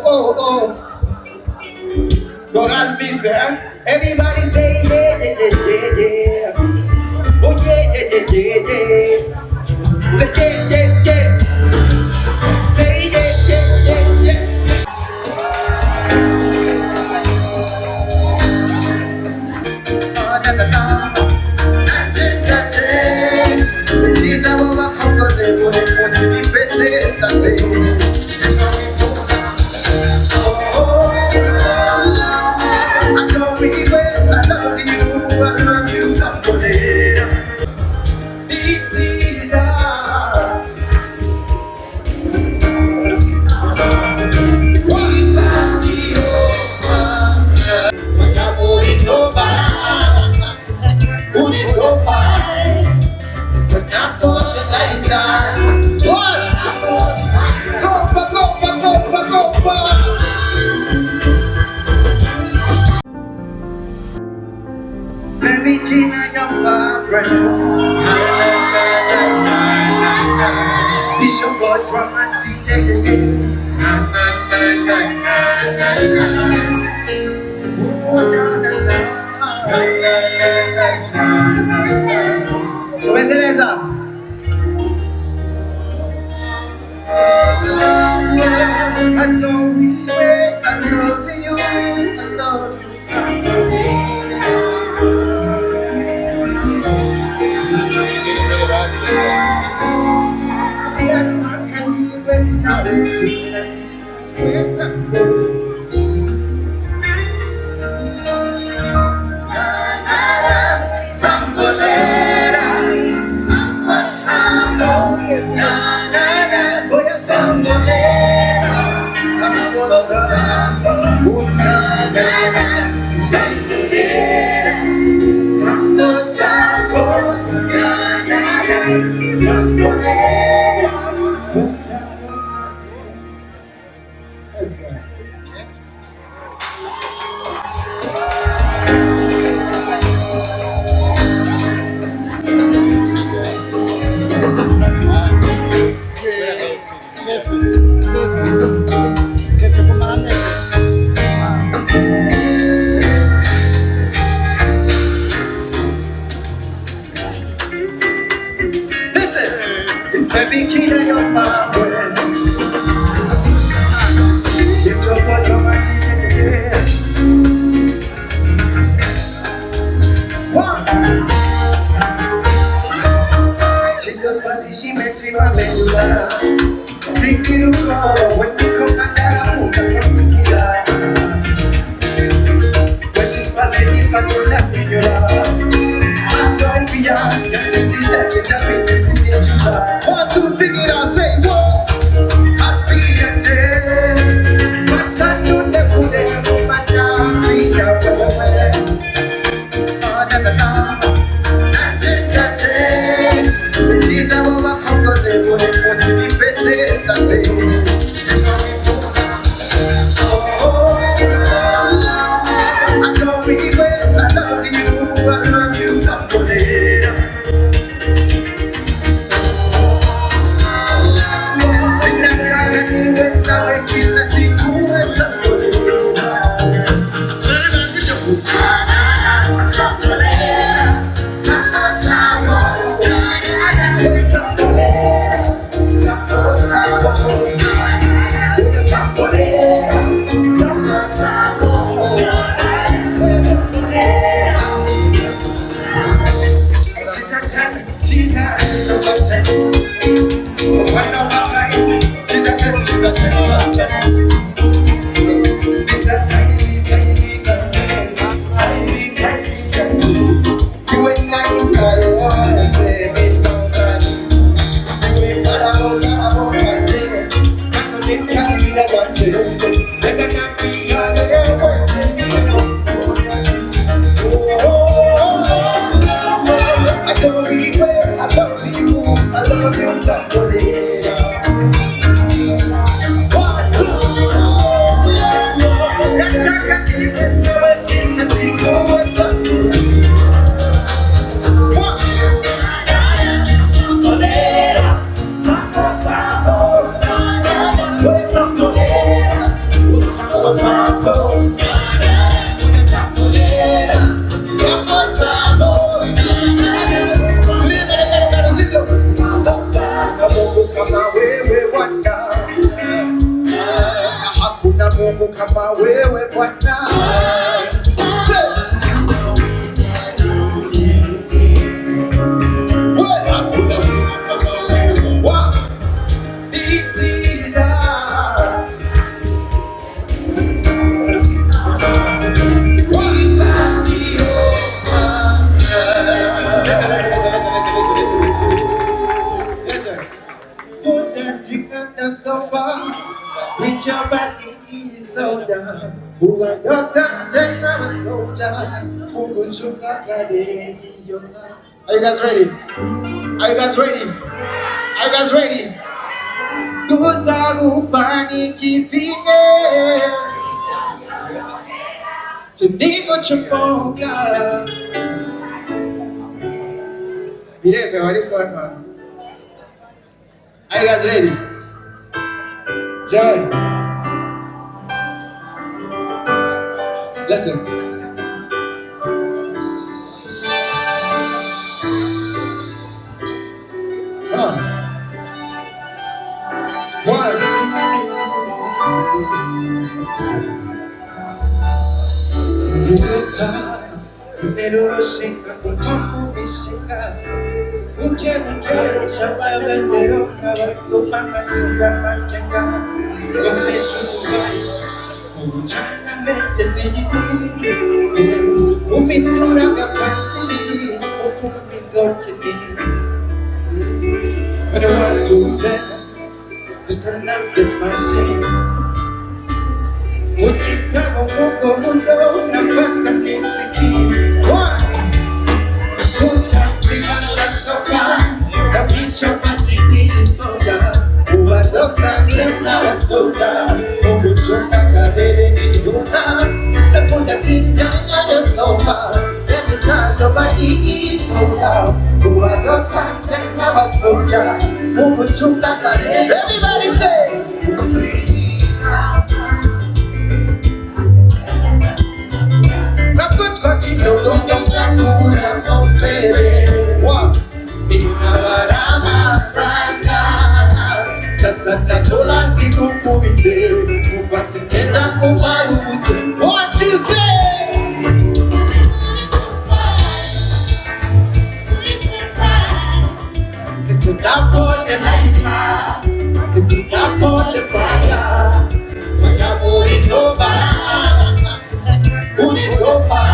oh. Go on, listen. Everybody say yeah, yeah, yeah, yeah. Oh yeah, yeah, yeah, yeah, yeah. Say yeah, yeah, yeah. Say yeah, yeah, yeah, yeah. Oh, da, da, da. Diza baba koko de bore posi di pete sate. I don't regret, I love you, somebody. It is Baby, can I come my friend? Na na na na na na. It's your boy from Amateka. Na na na na na na na. Oh na na na. Na na na na na na. Umezeleza? I don't regret, I love you, I love you somebody. Baby, key to your mind. It's your boy, your mind. She's so spicy, she makes me my medulla. Freaky to call when you come back down, when she's spicy, if I go that in your love, I don't be out. This is that you tell me to see it. 1, 2, sing it out, say what? I feel a day, but I know that could ever but now feel away. Oh, da da da, I just got shame. These are what I come to the world, was in the bed, Sunday. I don't regret, I love you, somebody. Mungu kama wewe Bwana, hakuna Mungu kama wewe Bwana. With your body so down, who are your son, a soldier, who could you got Are you guys ready? Are you guys ready? Are you guys ready? Kusagu fani kifine, Tunigo chupoka. Birebe walikona. Are you guys ready? John, listen. One. Everybody say, what you say? It's not for the light, it's not for the fire. When your mood is over, mood is over.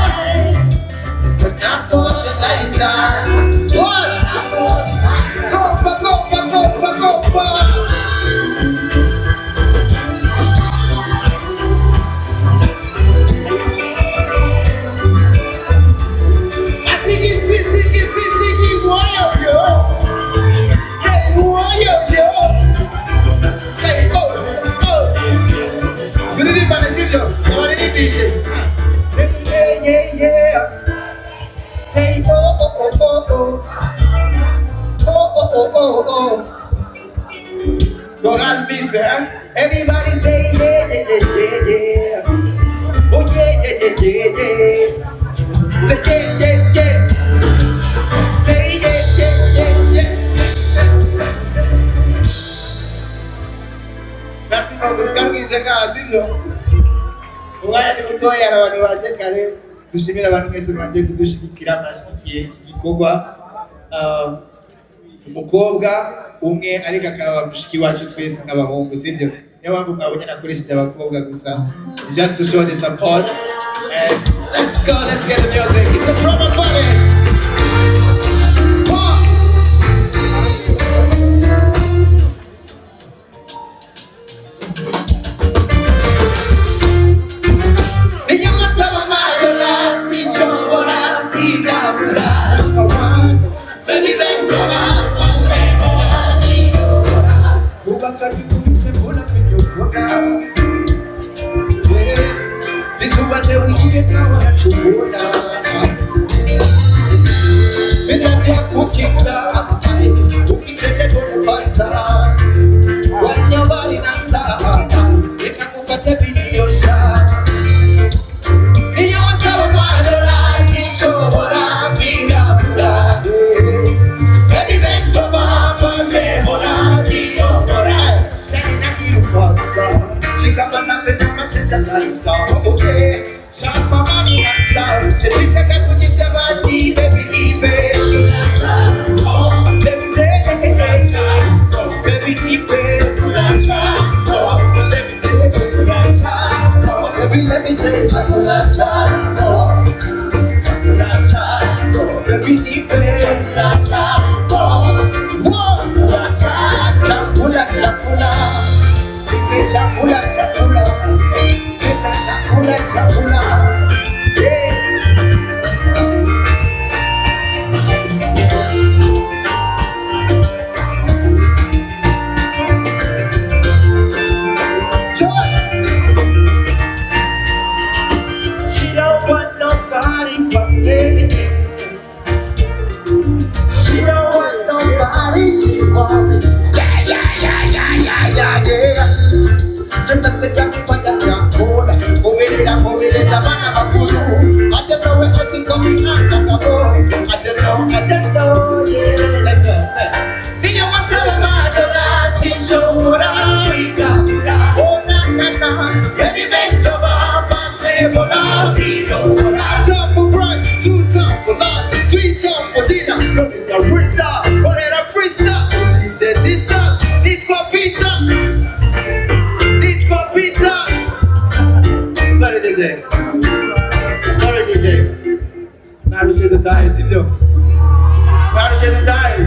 It's not for the light. What? Go. Say oh. Go on, listen. Everybody say yeah. Oh yeah. Say yeah. Say yeah. Merci beaucoup. Tukamwize sivyo? Umwanya ni mutoya abantu baje kare. Dushimira abantu mwese baje kudushigikira mashikiye iki gikorwa. Umukobwa umwe ariko akaba mushiki wacu twese nk'abahungu sivyo? Niyo mpamvu mwabonye nakoresheje abakobwa gusa. Just to show the support. And let's go, let's get the music. It's a proper party. Baby, ven, toma, pasemos la vida. non-stop. Okay, shop my money non-stop. Just see shaka kujita bandi, baby, give it. Oh, let me take a dance. Baby, give it. Oh, let me take a dance. Oh, baby, let me take a dance. Oh, baby, give it. Chakula, chakula. Chakula, chakula, chakula, chakula, yeah. She don't want nobody but me. She don't want nobody, she want me. Yeah. Tunaseka kufanya chakula, kuweleza bana makulu. I don't know where to go behind the door. I don't know, yeah. Let's go. Niño masaba madara, si shora, wika, oh na. Baby vento va, pase vola, vino vola. Time for brunch, 2 time for lunch, 3 time for dinner. Come in your freestyle, what in a freestyle? Need the distance, need for pizza. Sorry DJ. Now we say the time, c'est tout. Now we say the time.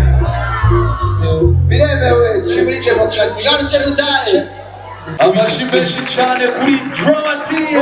Biremewe, muri demokarasi. Now we say the time. Amashyi menshi cyane kuri Drama Team.